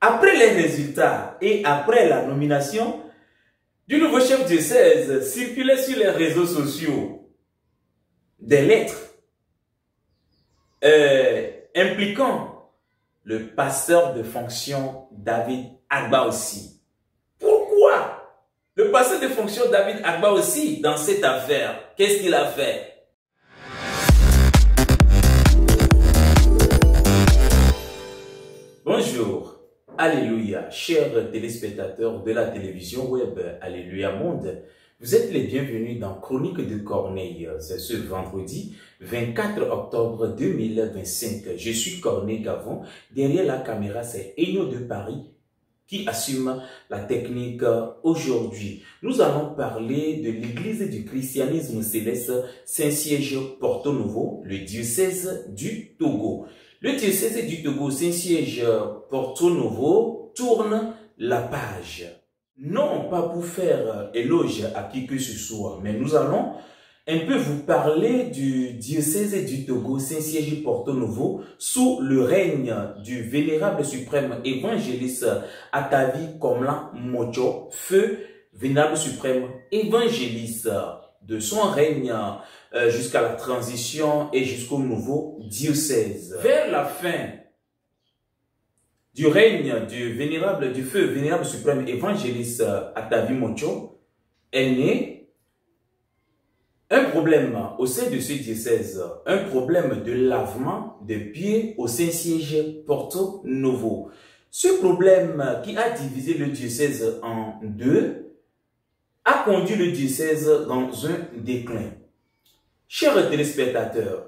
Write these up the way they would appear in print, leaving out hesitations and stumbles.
Après les résultats et après la nomination du nouveau chef diocèse, circulaient sur les réseaux sociaux des lettres impliquant le pasteur de fonction David Agba aussi. Pourquoi le pasteur de fonction David Agba aussi dans cette affaire? Qu'est-ce qu'il a fait? Bonjour, alléluia, chers téléspectateurs de la télévision web Alléluia Monde. Vous êtes les bienvenus dans Chronique de Corneille. C'est ce vendredi 24 octobre 2025. Je suis Corneille Gavon. Derrière la caméra, c'est Enyo de Paris qui assume la technique aujourd'hui. Nous allons parler de l'église du christianisme céleste Saint-Siège Porto Novo, le diocèse du Togo. Le diocèse du Togo Saint-Siège Porto Novo tourne la page. Non pas pour faire éloge à qui que ce soit, mais nous allons un peu vous parler du diocèse du Togo Saint-Siège Porto Novo sous le règne du vénérable suprême évangéliste Atavi Komlan Mocho, feu vénérable suprême évangéliste, de son règne jusqu'à la transition et jusqu'au nouveau diocèse. Vers la fin du règne du feu vénérable suprême évangéliste Atavi Mocho est né un problème au sein de ce diocèse, un problème de lavement de pieds au Saint-Siège Porto Novo. Ce problème qui a divisé le diocèse en deux a conduit le diocèse dans un déclin. Chers téléspectateurs,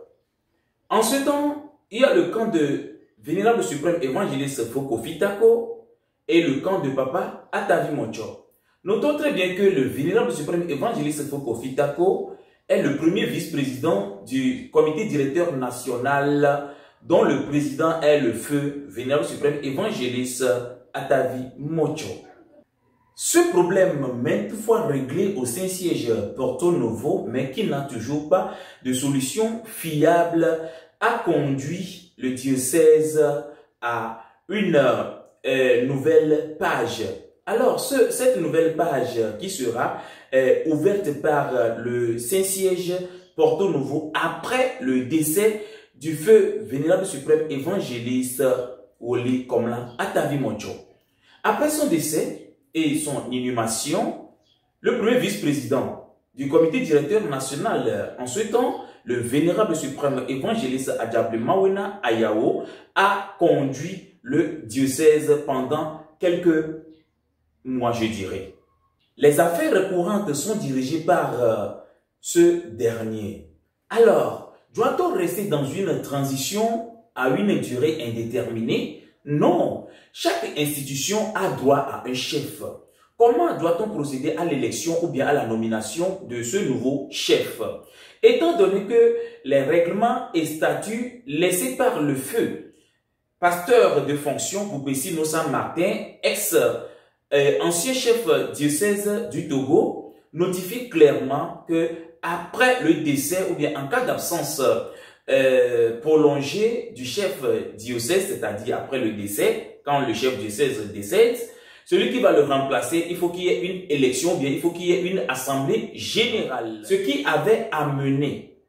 en ce temps, il y a le camp de vénérable suprême évangéliste Foko Fitako et le camp de Papa Atavi Mocho. Notons très bien que le vénérable suprême évangéliste Foko Fitako est le premier vice-président du comité directeur national dont le président est le feu vénérable suprême évangéliste Atavi Mocho. Ce problème, maintes fois réglé au Saint-Siège Porto Novo, mais qui n'a toujours pas de solution fiable, a conduit le diocèse à une nouvelle page. Alors, cette nouvelle page qui sera ouverte par le Saint-Siège Porto Novo après le décès du feu vénérable suprême évangéliste Woli Komlan Atavi Mocho. Après son décès et son inhumation, le premier vice-président du comité directeur national en ce temps, le vénérable suprême évangéliste Adjable Mawena Ayao, a conduit le diocèse pendant quelques mois, je dirais. Les affaires courantes sont dirigées par ce dernier. Alors, doit-on rester dans une transition à une durée indéterminée? Non, chaque institution a droit à un chef. Comment doit-on procéder à l'élection ou bien à la nomination de ce nouveau chef? Étant donné que les règlements et statuts laissés par le feu, pasteur de fonction Boubessino Saint-Martin, ancien chef diocèse du Togo, notifie clairement que après le décès ou bien en cas d'absence prolongée du chef diocèse, c'est-à-dire après le décès, quand le chef diocèse décède, celui qui va le remplacer, il faut qu'il y ait une élection, ou bien il faut qu'il y ait une assemblée générale. Ce qui avait amené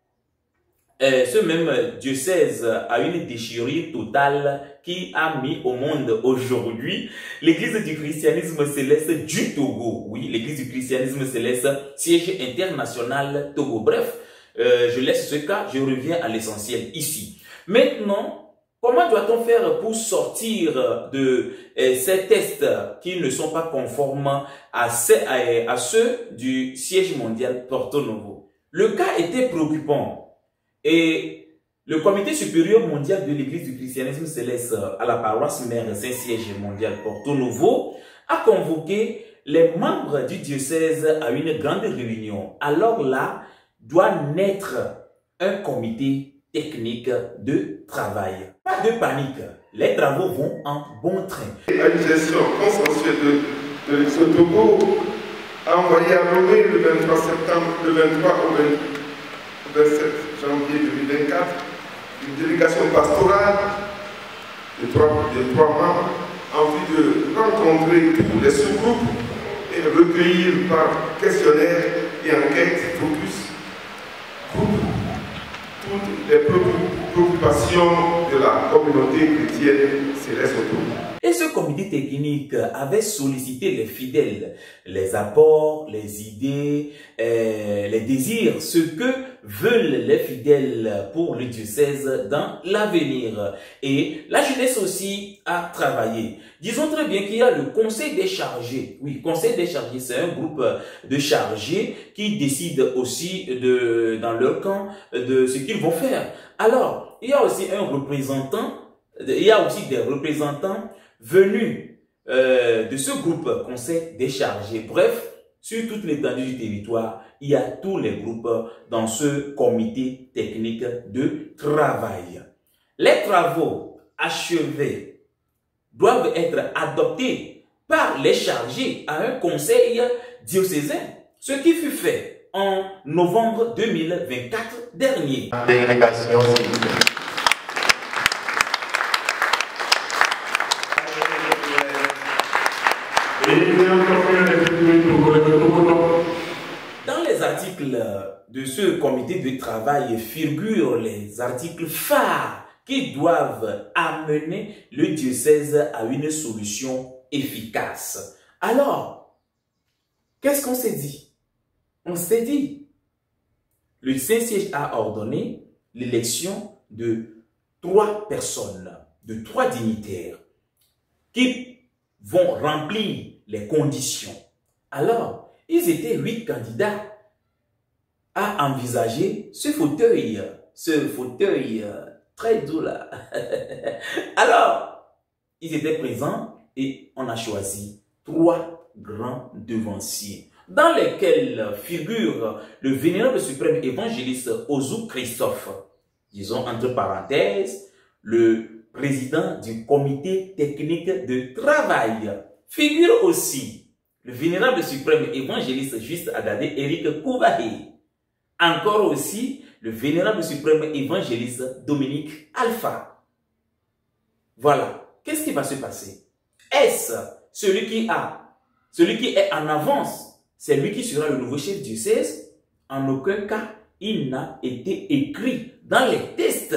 ce même diocèse à une déchirure totale qui a mis au monde aujourd'hui l'église du christianisme céleste du Togo. Oui, l'église du christianisme céleste, siège international Togo. Bref, je laisse ce cas, je reviens à l'essentiel ici. Maintenant, comment doit-on faire pour sortir de ces tests qui ne sont pas conformes à ceux du siège mondial Porto Novo? Le cas était préoccupant et le comité supérieur mondial de l'église du christianisme céleste à la paroisse mère Saint-Siège mondial Porto Novo a convoqué les membres du diocèse à une grande réunion. Alors là, doit naître un comité technique de travail. Pas de panique, les travaux vont en bon train. À une gestion consensuelle de l'Église au Togo a envoyé à Lomé le 23 septembre, le 23 au 27 janvier 2024, une délégation pastorale de trois membres en vue de rencontrer tous les sous-groupes et recueillir par questionnaire et enquête focus toutes les préoccupations de la communauté chrétienne céleste autour. Et ce comité technique avait sollicité les fidèles, les apports, les idées, les désirs, ce que veulent les fidèles pour le diocèse dans l'avenir. Et la jeunesse aussi a travaillé. Disons très bien qu'il y a le conseil des chargés. Oui, conseil des chargés, c'est un groupe de chargés qui décident aussi dans leur camp de ce qu'ils vont faire. Alors, il y a aussi des représentants venus de ce groupe conseil des chargés. Bref, sur toute l'étendue du territoire, il y a tous les groupes dans ce comité technique de travail. Les travaux achevés doivent être adoptés par les chargés à un conseil diocésain, ce qui fut fait en novembre 2024 dernier. Délégation, s'il vous plaît. Dans les articles de ce comité de travail figurent les articles phares qui doivent amener le diocèse à une solution efficace. Alors, qu'est-ce qu'on s'est dit? On s'est dit, le Saint-Siège a ordonné l'élection de 3 personnes, de 3 dignitaires qui vont remplir les conditions. Alors, ils étaient 8 candidats à envisager ce fauteuil très doux là. Alors, ils étaient présents et on a choisi 3 grands devanciers dans lesquels figure le vénérable suprême évangéliste Ozou Christophe, disons entre parenthèses, le président du comité technique de travail. Figure aussi le vénérable suprême évangéliste Juste Agadé Éric Koubahi. Encore aussi le vénérable suprême évangéliste Dominique Alpha. Voilà. Qu'est-ce qui va se passer? Est-ce celui qui est en avance, c'est lui qui sera le nouveau chef du diocèse? En aucun cas, il n'a été écrit dans les tests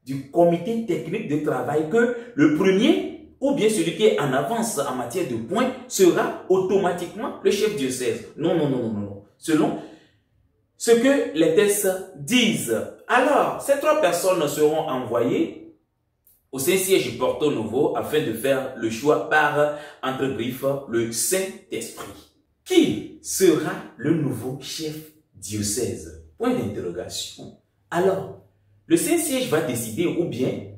du comité technique de travail que le premier ou bien celui qui est en avance en matière de points sera automatiquement le chef diocèse. Non, non, non, non, non. Selon ce que les tests disent. Alors, ces 3 personnes seront envoyées au Saint-Siège Porto Novo afin de faire le choix par, entre griffes, le Saint-Esprit. Qui sera le nouveau chef diocèse? Point d'interrogation. Alors, le Saint-Siège va décider ou bien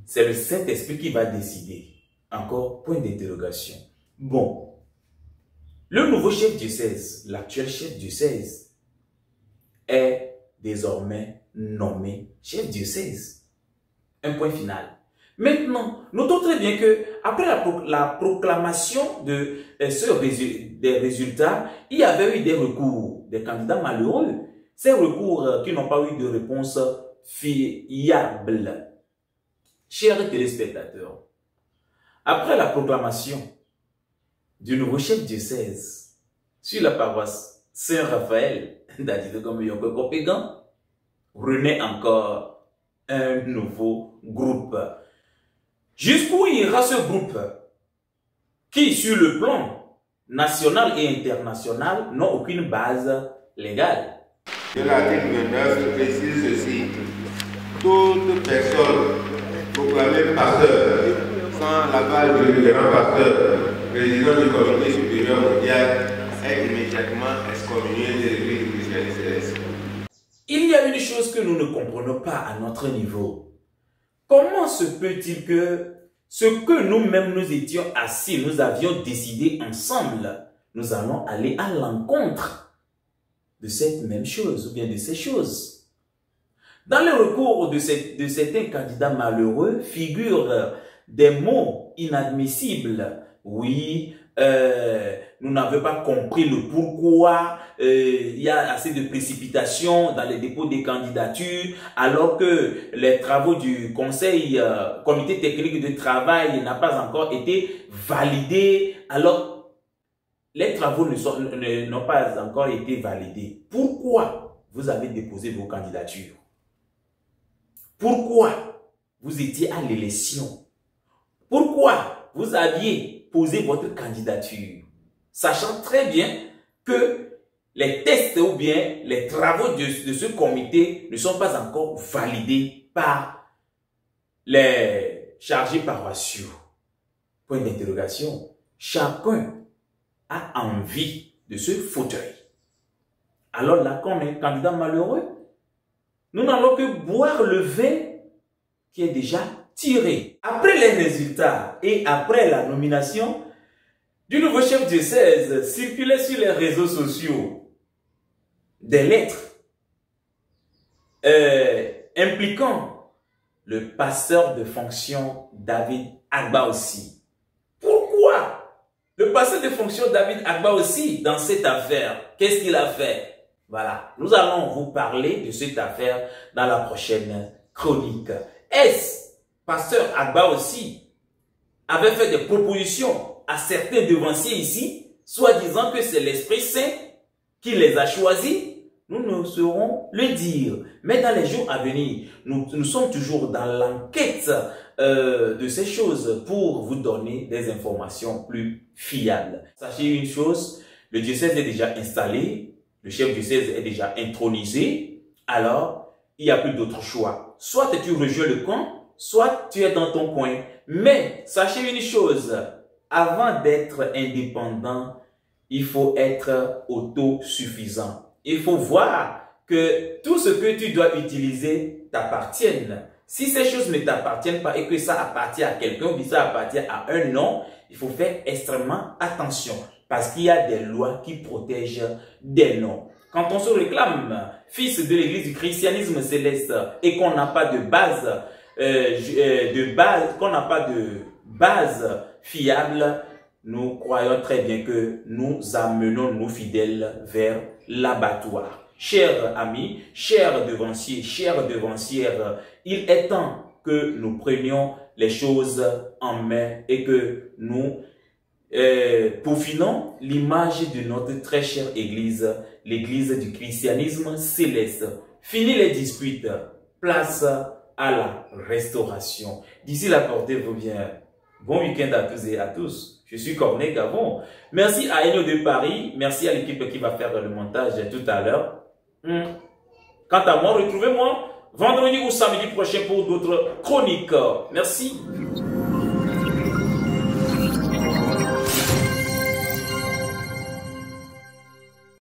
c'est le Saint-Esprit qui va décider? Encore point d'interrogation. Bon, le nouveau chef diocèse, l'actuel chef diocèse, est désormais nommé chef diocèse. Un point final. Maintenant, notons très bien que après la proclamation des résultats, il y avait eu des recours, des candidats malheureux. Ces recours qui n'ont pas eu de réponse fiable. Chers téléspectateurs, après la proclamation du nouveau chef diocèse sur la paroisse Saint-Raphaël d'Adidogom-Yoko-Kopegan, renaît encore un nouveau groupe. Jusqu'où ira ce groupe qui, sur le plan national et international, n'a aucune base légale? L'article 29 précise ceci: toute personne proclamée pasteur sans l'aval du grand pasteur, président du comité supérieur mondial, est immédiatement excommunié de l'église chrétienne céleste. Il y a une chose que nous ne comprenons pas à notre niveau. Comment se peut-il que ce que nous-mêmes nous étions assis, nous avions décidé ensemble, nous allons aller à l'encontre de cette même chose ou bien de ces choses? Dans le recours de certains candidats malheureux figure des mots inadmissibles. Oui, nous n'avons pas compris le pourquoi il y a assez de précipitation dans les dépôts des candidatures, alors que les travaux du conseil, comité technique de travail n'ont pas encore été validés. Alors, les travaux n'ont pas encore été validés. Pourquoi vous avez déposé vos candidatures? Pourquoi vous étiez à l'élection? Pourquoi vous aviez posé votre candidature? Sachant très bien que les tests ou bien les travaux de ce comité ne sont pas encore validés par les chargés paroissiaux. Point d'interrogation. Chacun a envie de ce fauteuil. Alors là, qu'on est candidat malheureux, nous n'allons que boire le vin qui est déjà tiré. Après les résultats et après la nomination du nouveau chef diocèse, circulaient sur les réseaux sociaux des lettres impliquant le pasteur de fonction David Agba aussi. Pourquoi le pasteur de fonction David Agba aussi dans cette affaire? Qu'est-ce qu'il a fait? Voilà, nous allons vous parler de cette affaire dans la prochaine chronique. Est-ce pasteur Agba aussi avait fait des propositions à certains devanciers ici, soit disant que c'est l'Esprit Saint qui les a choisis? Nous ne saurons le dire. Mais dans les jours à venir, nous sommes toujours dans l'enquête de ces choses pour vous donner des informations plus fiables. Sachez une chose, le diocèse est déjà installé, le chef diocèse est déjà intronisé, alors il n'y a plus d'autre choix. Soit tu rejoins le camp, soit tu es dans ton coin. Mais sachez une chose, avant d'être indépendant, il faut être autosuffisant. Il faut voir que tout ce que tu dois utiliser t'appartienne. Si ces choses ne t'appartiennent pas et que ça appartient à quelqu'un ou que ça appartient à un nom, il faut faire extrêmement attention parce qu'il y a des lois qui protègent des noms. Quand on se réclame fils de l'église du christianisme céleste et qu'on n'a pas de base fiable, nous croyons très bien que nous amenons nos fidèles vers l'abattoir. Chers amis, chers devanciers, chères devancières, il est temps que nous prenions les choses en main et que nous peaufinons l'image de notre très chère église, l'église du christianisme céleste. Fini les disputes, place à la restauration. D'ici là, portez-vous bien. Bon week-end à tous et à tous. Je suis Corneille Gavon. Merci à Enio de Paris. Merci à l'équipe qui va faire le montage tout à l'heure. Quant à moi, retrouvez-moi vendredi ou samedi prochain pour d'autres chroniques. Merci.